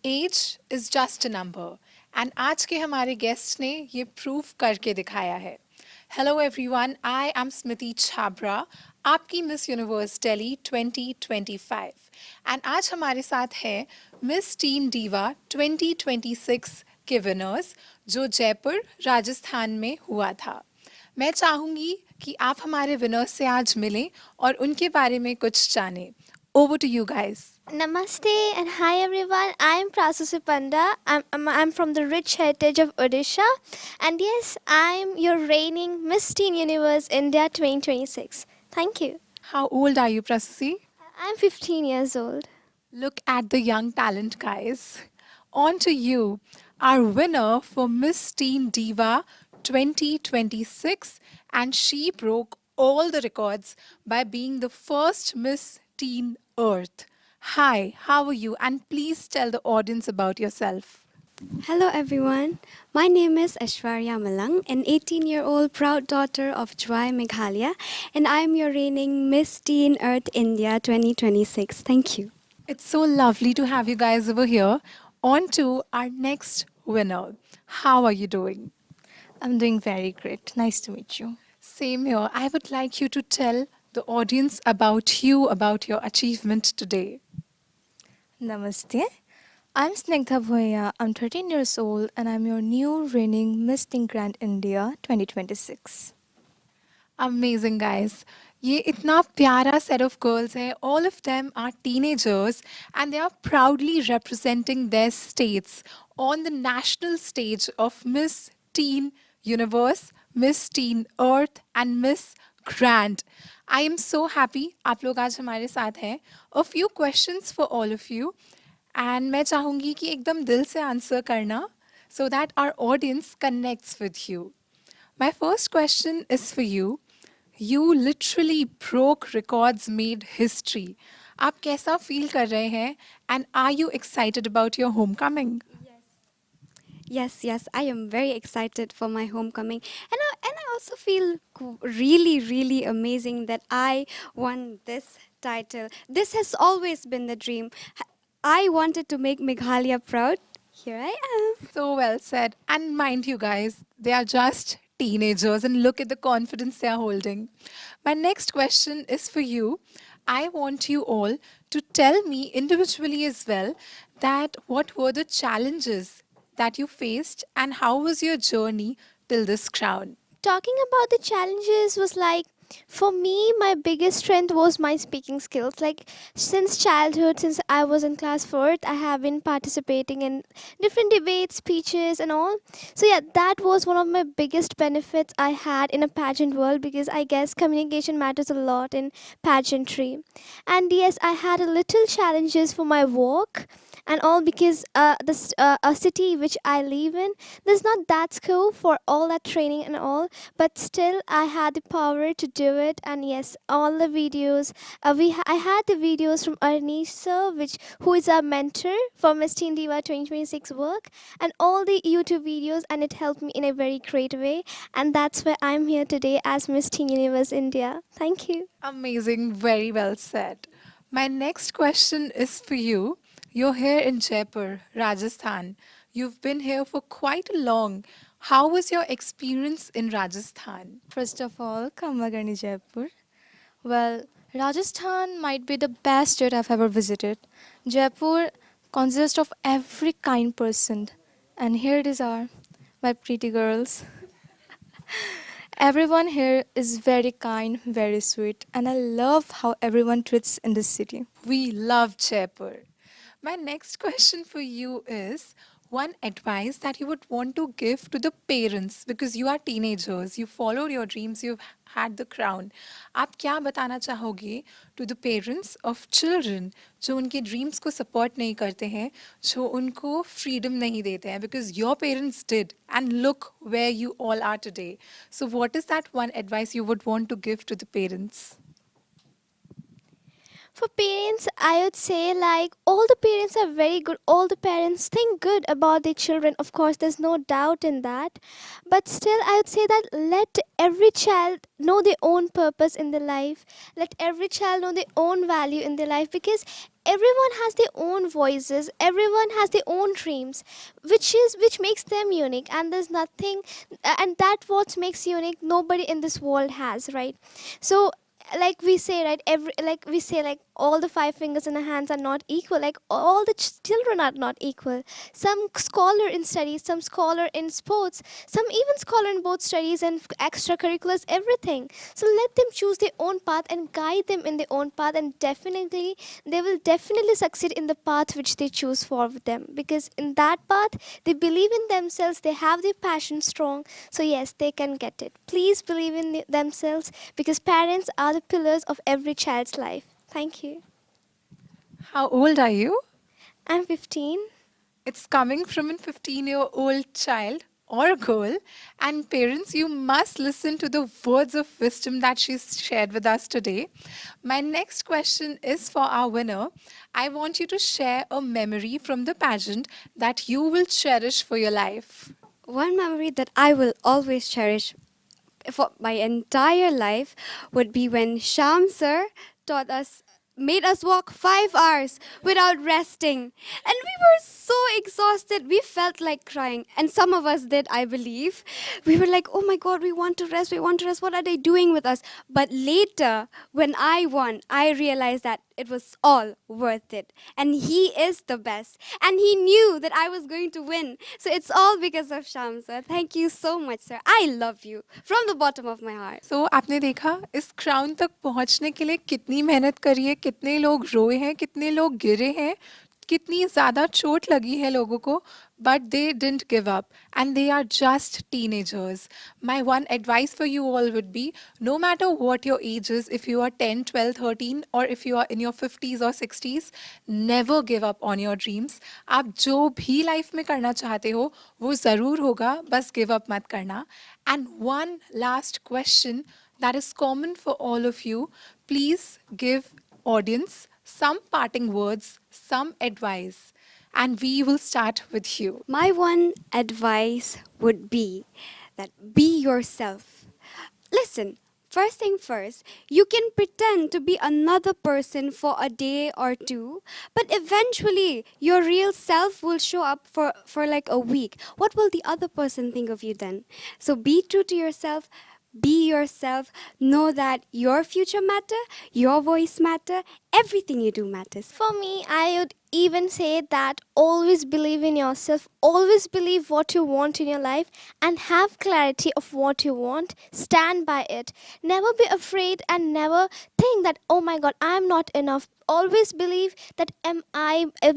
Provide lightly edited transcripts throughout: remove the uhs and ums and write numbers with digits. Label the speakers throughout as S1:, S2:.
S1: As is just a number and आज के हमारे गेस्ट ने ये प्रूव करके दिखाया है. हेलो एवरीवन, आई एम स्मृति छाबरा, आपकी मिस यूनिवर्स दिल्ली 2025. एंड आज हमारे साथ है मिस टीन डीवा 2026 के विनर्स जो जयपुर राजस्थान में हुआ था. मैं चाहूंगी कि आप हमारे विनर्स से आज मिलें और उनके बारे में कुछ जानें. Over to you guys.
S2: Namaste and hi everyone. I'm Prasusi Panda. I'm from the rich heritage of Odisha. And yes, I'm your reigning Miss Teen Universe India 2026. Thank you.
S1: How old are you, Prasasi?
S2: I'm 15 years old.
S1: Look at the young talent, guys. On to you, our winner for Miss Teen Diva 2026, and she broke all the records by being the first Miss Teen Earth. Hi, how are you? And please tell the audience about yourself.
S3: Hello everyone, my name is Aishwarya Malang, an 18-year-old proud daughter of Joy Meghalaya, and I am your reigning Miss Teen Earth India 2026. Thank you.
S1: It's so lovely to have you guys over here. On to our next winner. How are you doing?
S4: I'm doing very great. Nice to meet you.
S1: Same here. I would like you to tell the audience about you, about your achievement today.
S4: Namaste. I'm Snigdha Bhoya. I'm 13 years old and I'm your new reigning Miss Teen Grand India 2026.
S1: Amazing, guys. ये इतना प्यारा set of girls है. All of them are teenagers and they are proudly representing their states on the national stage of Miss Teen Universe, Miss Teen Earth and Miss Grand. I am so happy आप लोग आज हमारे साथ हैं. A few questions for all of you and मैं चाहूँगी कि एकदम दिल से answer करना so that our audience connects with you. My first question is for you. You literally broke records, made history. आप कैसा feel कर रहे हैं? And are you excited about your homecoming?
S3: Yes, I am very excited for my homecoming, and I also feel really amazing that I won this title. This has always been the dream. I wanted to make Meghalaya proud. Here I am.
S1: So well said. And mind you guys, they are just teenagers and look at the confidence they are holding. My next question is for you. I want you all to tell me individually as well that what were the challenges that you faced and how was your journey till this crown?
S2: Talking about the challenges was like, for me, my biggest strength was my speaking skills. Like, since childhood, since I was in class 4th, I have been participating in different debates, speeches, and all. So, yeah, that was one of my biggest benefits I had in a pageant world, because I guess communication matters a lot in pageantry. And yes, I had a little challenges for my walk and all, because a city which I live in, there's not that scope for all that training and all, but still I had the power to do it. And yes, all the videos, I had the videos from Arnish sir, who is our mentor for Miss Teen Diva 2026 work, and all the YouTube videos, and it helped me in a very great way. And that's why I'm here today as Miss Teen Universe India. Thank you.
S1: Amazing, very well said. My next question is for you. You're here in Jaipur, Rajasthan. You've been here for quite a long. How was your experience in Rajasthan?
S4: First of all, Kamagani Jaipur. Well, Rajasthan might be the best state I've ever visited. Jaipur consists of every kind person. And here it is are, my pretty girls. Everyone here is very kind, very sweet, and I love how everyone treats in this city.
S1: We love Jaipur. My next question for you is one advice that you would want to give to the parents because you are teenagers, you followed your dreams, you've had the crown. आप क्या बताना चाहोगे to the parents of children जो उनके dreams को support नहीं करते हैं, जो उनको freedom नहीं देते हैं because your parents did and look where you all are today. So what is that one advice you would want to give to the parents?
S2: For parents, I would say like all the parents are very good. All the parents think good about their children. Of course, there's no doubt in that. But still, I would say that let every child know their own purpose in their life. Let every child know their own value in their life, because everyone has their own voices, everyone has their own dreams, which makes them unique, and there's nothing, and that what makes unique nobody in this world has, right? So like we say, right, every, like we say, like all the five fingers in the hands are not equal, like all the children are not equal. Some scholar in studies, some scholar in sports, some even scholar in both studies and extracurriculars, everything. So let them choose their own path and guide them in their own path, and definitely they will definitely succeed in the path which they choose for them, because in that path they believe in themselves, they have their passion strong. So yes, they can get it. Please believe in themselves, because parents are the pillars of every child's life. Thank you.
S1: How old are you?
S2: I'm 15.
S1: It's coming from a 15-year-old child or girl. And parents, you must listen to the words of wisdom that she's shared with us today. My next question is for our winner. I want you to share a memory from the pageant that you will cherish for your life.
S3: One memory that I will always cherish for my entire life would be when Sham sir made us walk 5 hours without resting. And we were so exhausted. We felt like crying. And some of us did, I believe. We were like, oh my God, we want to rest. We want to rest. What are they doing with us? But later, when I won, I realized that it was all worth it. And he is the best. And he knew that I was going to win. So it's all because of Sham sir. Thank you so much, sir. I love you from the bottom of my heart.
S1: So आपने देखा इस crown तक पहुंचने के लिए कितनी मेहनत करी है, कितने लोग रोए हैं, कितने लोग गिरे हैं, कितनी ज़्यादा चोट लगी है लोगों को, but they didn't give up and they are just teenagers. My one advice for you all would be, no matter what your age is, if you are 10, 12, 13 or if you are in your 50s or 60s, never give up on your dreams. आप जो भी life में करना चाहते हो वो ज़रूर होगा, बस give up मत करना. And one last question that is common for all of you, please give audience some parting words, some advice, and we will start with you.
S3: My one advice would be that be yourself. Listen, first thing first, you can pretend to be another person for a day or two, but eventually your real self will show up for like a week. What will the other person think of you then? So be true to yourself. Be yourself. Know that your future matter, your voice matter, everything you do matters.
S2: For me, I would even say that always believe in yourself, always believe what you want in your life, and have clarity of what you want. Stand by it. Never be afraid and never think that, oh my God, I'm not enough. Always believe that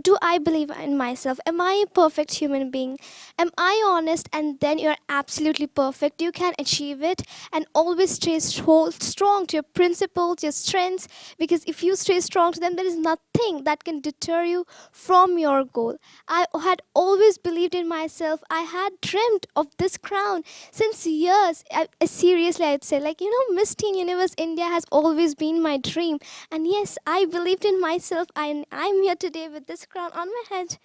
S2: do I believe in myself? Am I a perfect human being? Am I honest? And then you're absolutely perfect. You can achieve it, and always stay strong to your principles, your strengths, because if you stay strong to them, there is nothing that can deter you from your goal. I had always believed in myself. I had dreamt of this crown since years. Seriously, I'd say, like, Miss Teen Universe India has always been my dream. And yes, I believed in myself. I'm here today with this crown on my head.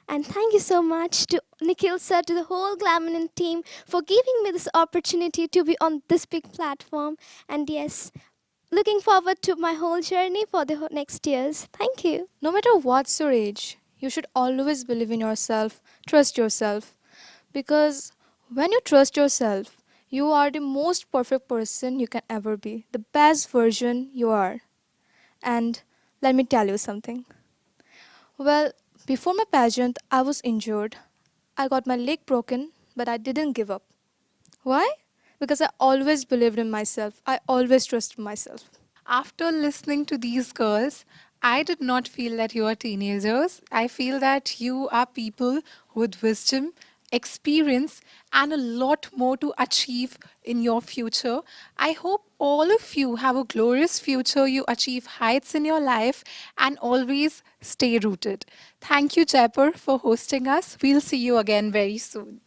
S2: And thank you so much to Nikhil sir, to the whole Glaminin team for giving me this opportunity to be on this big platform. And yes, looking forward to my whole journey for the next years. Thank you.
S4: No matter what's your age, you should always believe in yourself, trust yourself. Because when you trust yourself, you are the most perfect person you can ever be, the best version you are. And let me tell you something. Well, before my pageant, I was injured. I got my leg broken, but I didn't give up. Why? Because I always believed in myself. I always trusted myself.
S1: After listening to these girls, I did not feel that you are teenagers. I feel that you are people with wisdom, experience, and a lot more to achieve in your future. I hope all of you have a glorious future. You achieve heights in your life and always stay rooted. Thank you, Jaipur, for hosting us. We'll see you again very soon.